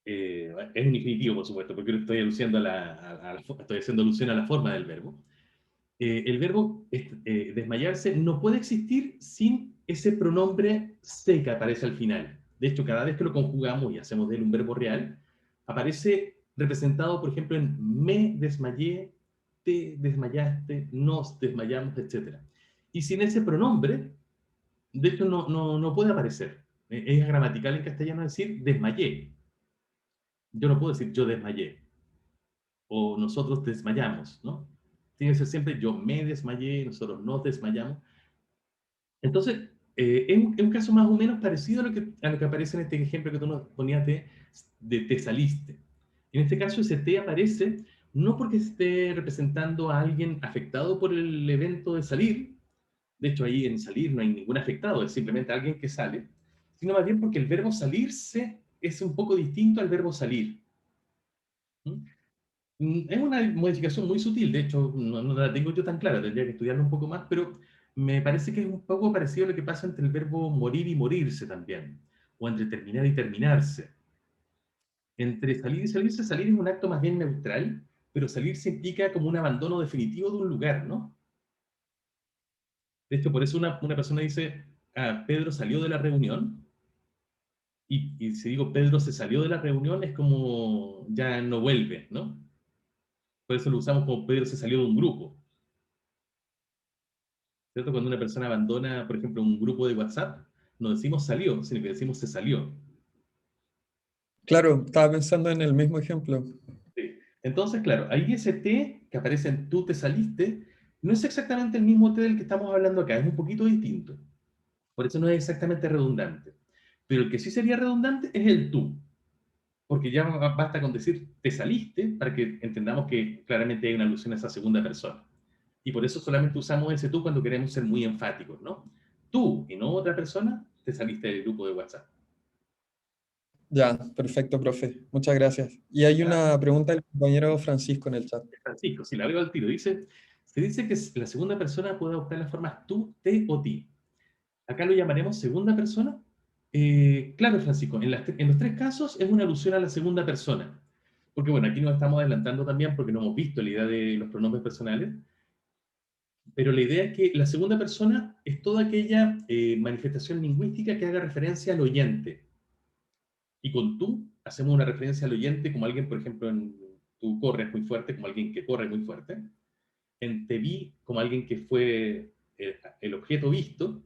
es un infinitivo, por supuesto, porque estoy aluciendo estoy haciendo alusión a la forma del verbo. El verbo desmayarse no puede existir sin ese pronombre se que aparece al final. De hecho, cada vez que lo conjugamos y hacemos de él un verbo real, aparece representado, por ejemplo, en me desmayé, te desmayaste, nos desmayamos, etc. Y sin ese pronombre, de hecho, no puede aparecer. Es gramatical en castellano decir desmayé. Yo no puedo decir yo desmayé o nosotros desmayamos, ¿no? Tiene que ser siempre yo me desmayé, nosotros nos desmayamos. Entonces, es un caso más o menos parecido a lo que aparece en este ejemplo que tú nos ponías de te saliste. En este caso, ese te aparece no porque esté representando a alguien afectado por el evento de salir, de hecho ahí en salir no hay ningún afectado, es simplemente alguien que sale, sino más bien porque el verbo salirse es un poco distinto al verbo salir. ¿Mm? Es una modificación muy sutil, de hecho no la tengo yo tan clara, tendría que estudiarlo un poco más, pero me parece que es un poco parecido a lo que pasa entre el verbo morir y morirse también, o entre terminar y terminarse. Entre salir y salirse, salir es un acto más bien neutral, pero salirse implica como un abandono definitivo de un lugar, ¿no? De hecho, por eso una persona dice, Pedro salió de la reunión, y si digo Pedro se salió de la reunión es como ya no vuelve, ¿no? Por eso lo usamos como Pedro se salió de un grupo. ¿Cierto? Cuando una persona abandona, por ejemplo, un grupo de WhatsApp, no decimos salió, sino que decimos se salió. Claro, estaba pensando en el mismo ejemplo. Sí. Entonces, claro, ahí ese T que aparece en tú te saliste, no es exactamente el mismo T del que estamos hablando acá, es un poquito distinto. Por eso no es exactamente redundante. Pero el que sí sería redundante es el tú, porque ya basta con decir te saliste para que entendamos que claramente hay una alusión a esa segunda persona. Y por eso solamente usamos ese tú cuando queremos ser muy enfáticos, ¿no? Tú y no otra persona te saliste del grupo de WhatsApp. Ya, perfecto, profe. Muchas gracias. Y hay ¿Ya? una pregunta del compañero Francisco en el chat. Francisco, si la veo al tiro, se dice que la segunda persona puede adoptar las formas tú, te o ti. Acá lo llamaremos segunda persona. Claro, Francisco, en los tres casos es una alusión a la segunda persona. Porque bueno, aquí nos estamos adelantando también porque no hemos visto la idea de los pronombres personales, pero la idea es que la segunda persona es toda aquella manifestación lingüística que haga referencia al oyente. Y con tú hacemos una referencia al oyente como alguien, por ejemplo, en tú corres muy fuerte, como alguien que corre muy fuerte. En te vi como alguien que fue el objeto visto.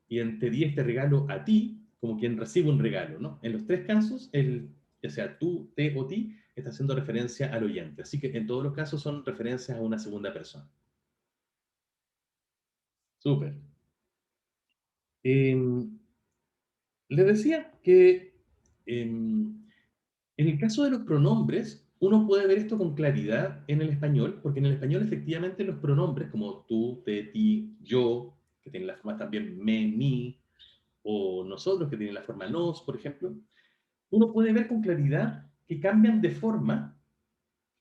Y en te di este regalo a ti como quien recibe un regalo, ¿no? En los tres casos, ya sea tú, te o ti, está haciendo referencia al oyente. Así que en todos los casos son referencias a una segunda persona. Súper. Eh, Les decía que en el caso de los pronombres, uno puede ver esto con claridad en el español, porque en el español efectivamente los pronombres como tú, te, ti, yo, que tienen la forma también me, mi, o nosotros, que tienen la forma nos, por ejemplo, uno puede ver con claridad que cambian de forma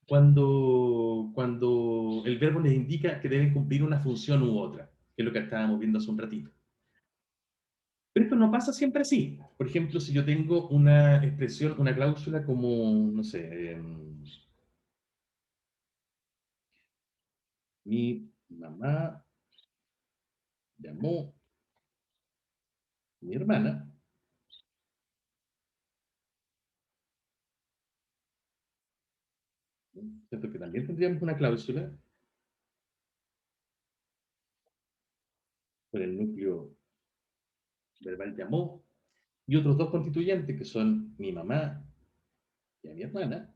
cuando el verbo les indica que deben cumplir una función u otra, que es lo que estábamos viendo hace un ratito. Pero esto no pasa siempre así. Por ejemplo, si yo tengo una expresión, una cláusula como, no sé, mi mamá llamó a mi hermana, ¿no? ¿Cierto? Que también tendríamos una cláusula con el núcleo verbal llamó y otros dos constituyentes que son mi mamá y a mi hermana.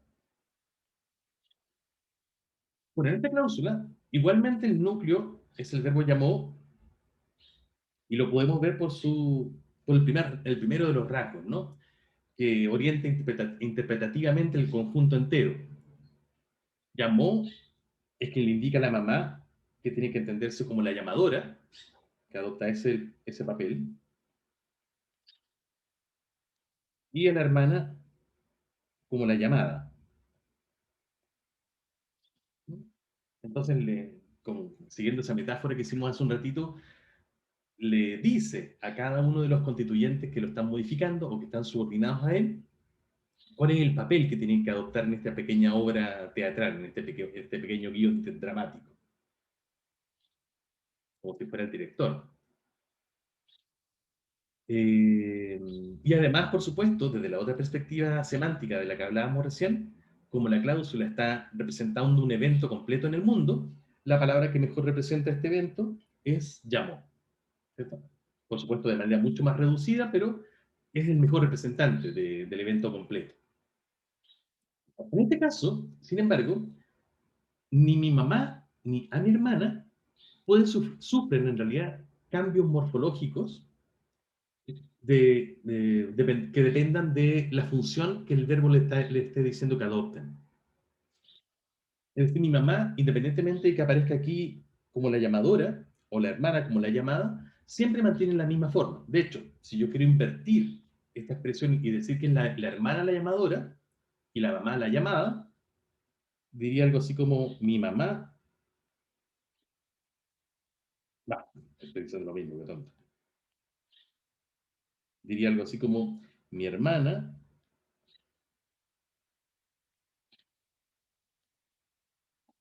Bueno, en esta cláusula, igualmente el núcleo es el verbo llamó y lo podemos ver por el primero de los rasgos, ¿no? Que orienta interpretativamente el conjunto entero. Llamó es quien le indica a la mamá que tiene que entenderse como la llamadora, que adopta ese papel, y a la hermana como la llamada. Entonces, siguiendo esa metáfora que hicimos hace un ratito, le dice a cada uno de los constituyentes que lo están modificando o que están subordinados a él, cuál es el papel que tienen que adoptar en esta pequeña obra teatral, en este pequeño guión dramático, como si fuera el director. Y además, por supuesto, desde la otra perspectiva semántica de la que hablábamos recién, como la cláusula está representando un evento completo en el mundo, la palabra que mejor representa este evento es llamó, ¿cierto? Por supuesto, de manera mucho más reducida, pero es el mejor representante del evento completo. En este caso, sin embargo, ni mi mamá ni a mi hermana sufren en realidad cambios morfológicos que dependan de la función que el verbo le esté diciendo que adopten. Es decir, mi mamá, independientemente de que aparezca aquí como la llamadora o la hermana como la llamada, siempre mantienen la misma forma. De hecho, si yo quiero invertir esta expresión y decir que es la hermana la llamadora y la mamá la llamada, diría algo así como mi mamá. No, estoy diciendo lo mismo, que tonto. Diría algo así como mi hermana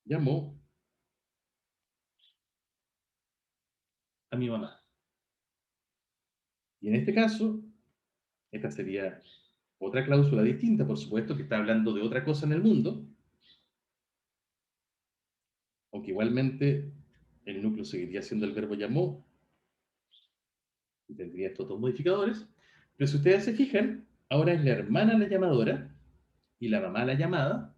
llamó a mi mamá. Y en este caso, esta sería otra cláusula distinta, por supuesto, que está hablando de otra cosa en el mundo, aunque igualmente el núcleo seguiría siendo el verbo llamó y tendría estos dos modificadores. Pero si ustedes se fijan, ahora es la hermana la llamadora y la mamá la llamada,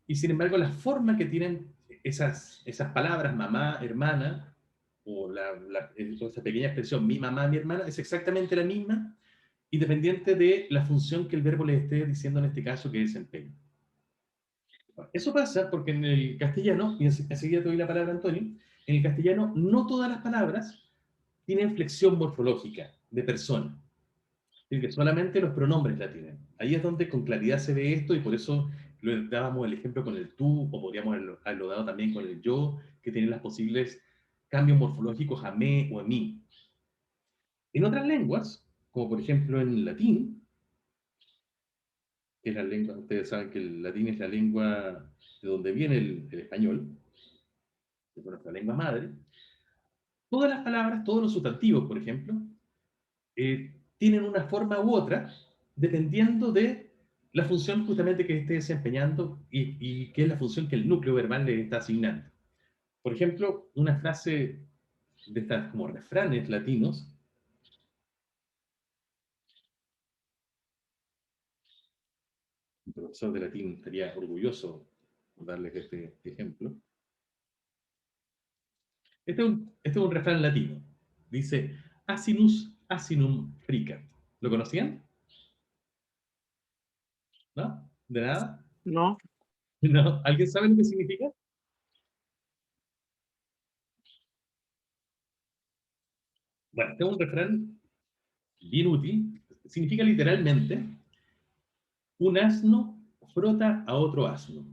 y sin embargo la forma que tienen esas palabras, mamá, hermana, o esa pequeña expresión, mi mamá, mi hermana, es exactamente la misma, independiente de la función que el verbo le esté diciendo en este caso que desempeña. Eso pasa porque en el castellano, y enseguida te doy la palabra, Antonio, en el castellano no todas las palabras tienen flexión morfológica de persona. Es decir, que solamente los pronombres la tienen. Ahí es donde con claridad se ve esto y por eso lo dábamos el ejemplo con el tú, o podríamos haberlo dado también con el yo, que tienen las posibles cambios morfológicos a me o a mí. En otras lenguas, como por ejemplo en latín, que es la lengua, ustedes saben que el latín es la lengua de donde viene el español, que es nuestra lengua madre, todas las palabras, todos los sustantivos, por ejemplo, tienen una forma u otra dependiendo de la función justamente que esté desempeñando y qué es la función que el núcleo verbal le está asignando. Por ejemplo, una frase de estas como refranes latinos, el profesor de latín estaría orgulloso de darles este ejemplo. Este es un refrán latino. Dice, asinus asinum fricat. ¿Lo conocían? ¿No? ¿De nada? No, ¿No? ¿Alguien sabe lo que significa? Bueno, este es un refrán bien útil. Significa literalmente, un asno frota a otro asno.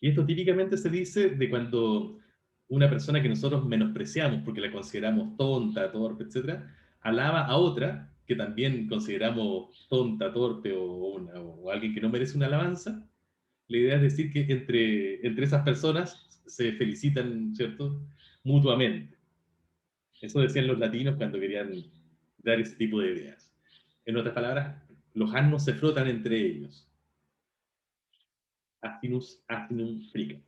Y esto típicamente se dice de cuando una persona que nosotros menospreciamos porque la consideramos tonta, torpe, etc., alaba a otra, que también consideramos tonta, torpe o alguien que no merece una alabanza, la idea es decir que entre esas personas se felicitan, ¿cierto?, mutuamente. Eso decían los latinos cuando querían dar ese tipo de ideas. En otras palabras, los asnos se frotan entre ellos. Astinus, astinum frica.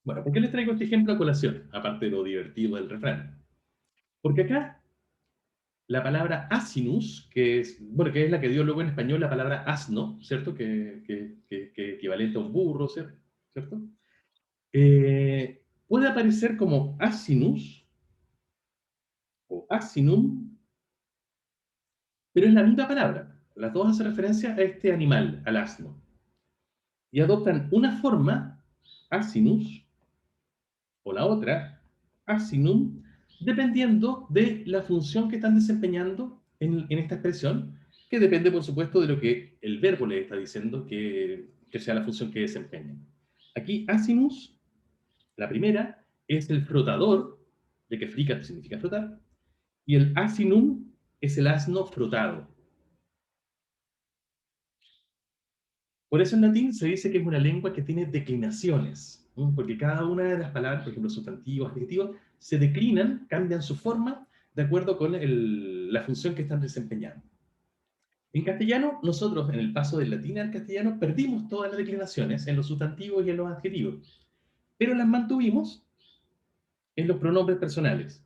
Bueno, ¿por qué les traigo este ejemplo a colación? Aparte de lo divertido del refrán. Porque acá la palabra asinus, que es, bueno, que es la que dio luego en español la palabra asno, ¿cierto? Que equivalente a un burro, ¿cierto? Puede aparecer como asinus o asinum, pero es la misma palabra. Las dos hacen referencia a este animal, al asno. Y adoptan una forma, asinus, o la otra, asinum, dependiendo de la función que están desempeñando en esta expresión, que depende, por supuesto, de lo que el verbo le está diciendo que sea la función que desempeñen. Aquí, asinus, la primera, es el frotador, de que fricat significa frotar, y el asinum es el asno frotado. Por eso en latín se dice que es una lengua que tiene declinaciones, ¿no? Porque cada una de las palabras, por ejemplo, sustantivos, adjetivos, se declinan, cambian su forma de acuerdo con la función que están desempeñando. En castellano, nosotros en el paso del latín al castellano perdimos todas las declinaciones en los sustantivos y en los adjetivos, pero las mantuvimos en los pronombres personales.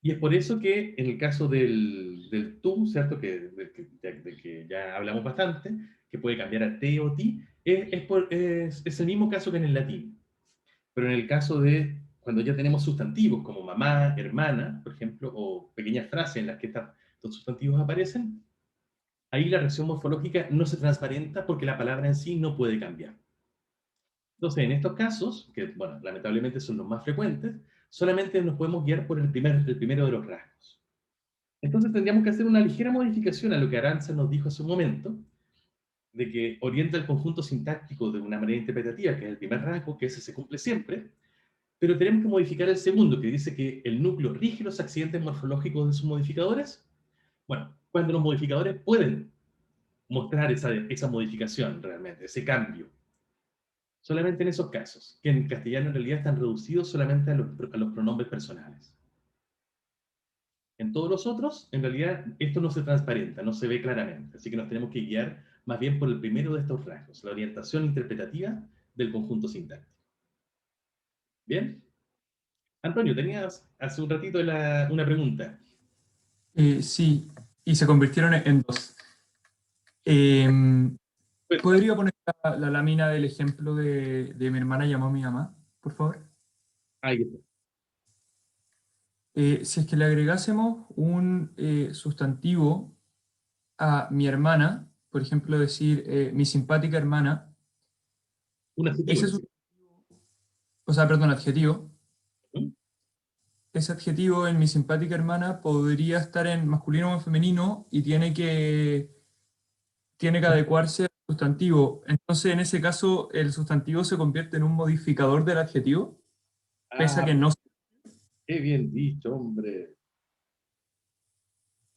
Y es por eso que en el caso del tú, ¿cierto? De que ya hablamos bastante, que puede cambiar a te o ti, es el mismo caso que en el latín. Pero en el caso de cuando ya tenemos sustantivos como mamá, hermana, por ejemplo, o pequeñas frases en las que estos sustantivos aparecen, ahí la reacción morfológica no se transparenta porque la palabra en sí no puede cambiar. Entonces, en estos casos, que bueno, lamentablemente son los más frecuentes, solamente nos podemos guiar por el primero de los rasgos. Entonces tendríamos que hacer una ligera modificación a lo que Arantxa nos dijo hace un momento, de que orienta el conjunto sintáctico de una manera interpretativa, que es el primer rasgo, que ese se cumple siempre, pero tenemos que modificar el segundo, que dice que el núcleo rige los accidentes morfológicos de sus modificadores. Bueno, cuando los modificadores pueden mostrar esa modificación realmente, ese cambio. Solamente en esos casos, que en castellano en realidad están reducidos solamente a los pronombres personales. En todos los otros, en realidad, esto no se transparenta, no se ve claramente, así que nos tenemos que guiar más bien por el primero de estos rasgos, la orientación interpretativa del conjunto sintáctico. ¿Bien? Antonio, tenías hace un ratito una pregunta. Sí, y se convirtieron en dos. ¿Podría poner la lámina del ejemplo de mi hermana llamó a mi mamá, por favor? Ahí está. Si es que le agregásemos un sustantivo a mi hermana, por ejemplo, decir mi simpática hermana, Un adjetivo. ese o sea, perdón, adjetivo. ¿Mm? Ese adjetivo en mi simpática hermana podría estar en masculino o en femenino y tiene que adecuarse al sustantivo. Entonces, en ese caso, el sustantivo se convierte en un modificador del adjetivo, pese a Ah, que no. qué bien dicho, hombre.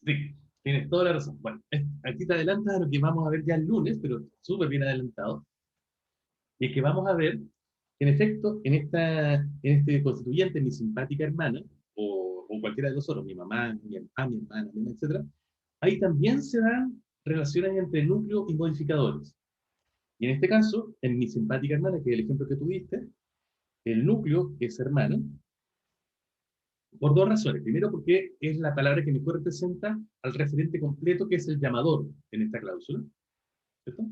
Sí, tienes toda la razón. Bueno, aquí te adelantas a lo que vamos a ver ya el lunes, pero súper bien adelantado. Y es que vamos a ver, en efecto, en este constituyente, mi simpática hermana, o cualquiera de nosotros, mi mamá, mi papá, mi hermana, etc., ahí también se dan relaciones entre núcleo y modificadores. Y en este caso, en mi simpática hermana, que es el ejemplo que tú diste, el núcleo es hermano, por dos razones. Primero, porque es la palabra que mejor representa al referente completo, que es el llamador en esta cláusula, ¿cierto?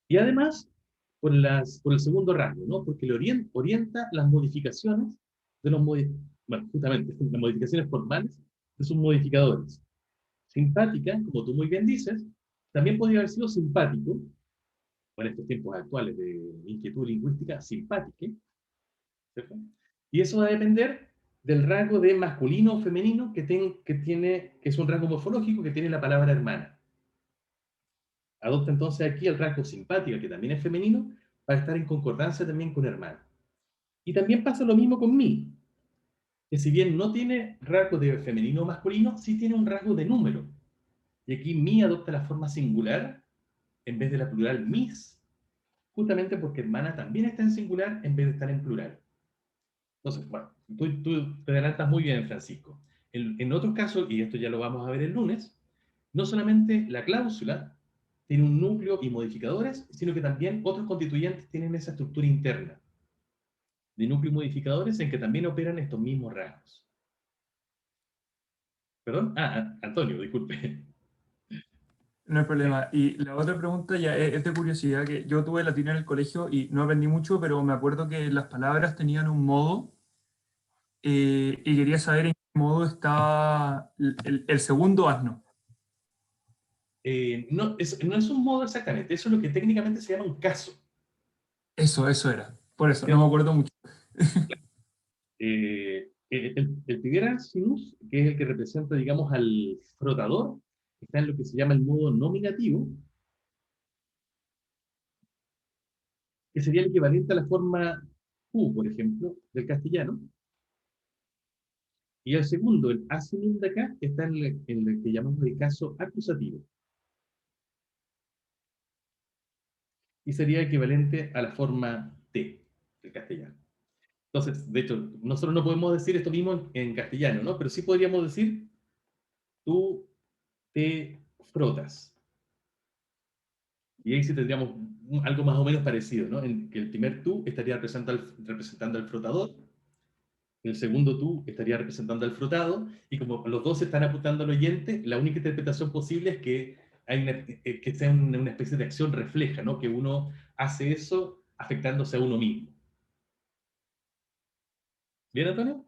Y además, por el segundo rasgo, ¿no? Porque le orienta las modificaciones de bueno, justamente, las modificaciones formales de sus modificadores. Simpática, como tú muy bien dices, también podría haber sido simpático, o en estos tiempos actuales de inquietud lingüística, simpátique, ¿cierto? Y eso va a depender del rasgo de masculino o femenino que es un rasgo morfológico que tiene la palabra hermana. Adopta entonces aquí el rasgo simpática, que también es femenino, para estar en concordancia también con hermano. Y también pasa lo mismo con mí. que si bien no tiene rasgos de femenino o masculino, sí tiene un rasgo de número. Y aquí mi adopta la forma singular en vez de la plural mis, justamente porque hermana también está en singular en vez de estar en plural. Entonces, bueno, tú te adelantas muy bien, Francisco. En otros casos, y esto ya lo vamos a ver el lunes, no solamente la cláusula tiene un núcleo y modificadores, sino que también otros constituyentes tienen esa estructura interna de núcleo y modificadores en que también operan estos mismos rasgos. ¿Perdón? Antonio, disculpe. No hay problema. Y la otra pregunta ya es de curiosidad, que yo tuve latín en el colegio y no aprendí mucho, pero me acuerdo que las palabras tenían un modo y quería saber en qué modo está el segundo asno. No es un modo exactamente, eso es lo que técnicamente se llama un caso. Eso era. Por eso, no me acuerdo mucho. El primer sinus, que es el que representa, digamos, al frotador, está en lo que se llama el modo nominativo, que sería el equivalente a la forma Q, por ejemplo, del castellano. Y el segundo, el asinum de acá, está en el que llamamos el caso acusativo. Y sería equivalente a la forma T del castellano. Entonces, de hecho, nosotros no podemos decir esto mismo en castellano, ¿no? Pero sí podríamos decir, tú te frotas. Y ahí sí tendríamos algo más o menos parecido, ¿no? En que el primer tú estaría representando al frotador, el segundo tú estaría representando al frotado, y como los dos están apuntando al oyente, la única interpretación posible es que, que sea una especie de acción refleja, ¿no? Que uno hace eso afectándose a uno mismo. ¿Bien, Antonio?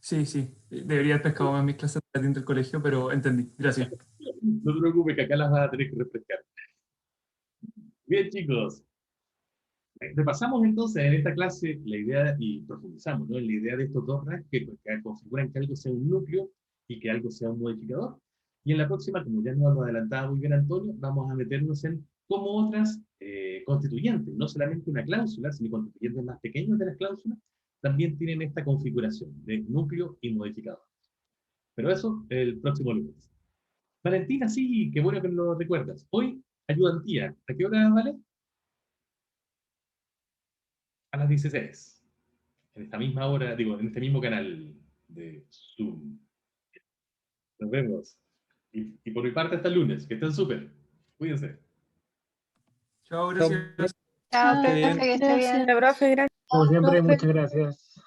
Sí, sí. Debería haber pescado más mis clases de latín del colegio, pero entendí. Gracias. No te preocupes, que acá las vas a tener que refrescar. Bien, chicos. Repasamos entonces en esta clase la idea y profundizamos, ¿no? En la idea de estos dos RAS que configuran que algo sea un núcleo y que algo sea un modificador. Y en la próxima, como ya nos lo adelantaba muy bien Antonio, vamos a meternos en cómo otras constituyentes, no solamente una cláusula, sino constituyentes más pequeños de las cláusulas, también tienen esta configuración de núcleo y modificador. Pero eso el próximo lunes. Valentina, sí, qué bueno que lo recuerdas. Hoy, ayudantía. ¿A qué hora, Vale? A las 16. En esta misma hora, digo, en este mismo canal de Zoom. Nos vemos. Y por mi parte hasta el lunes. Que estén súper. Cuídense. Chao, Chao, gracias. Chao, esté profe, bien. que esté bien. Gracias, profe, gracias. Como siempre, Profe. muchas gracias.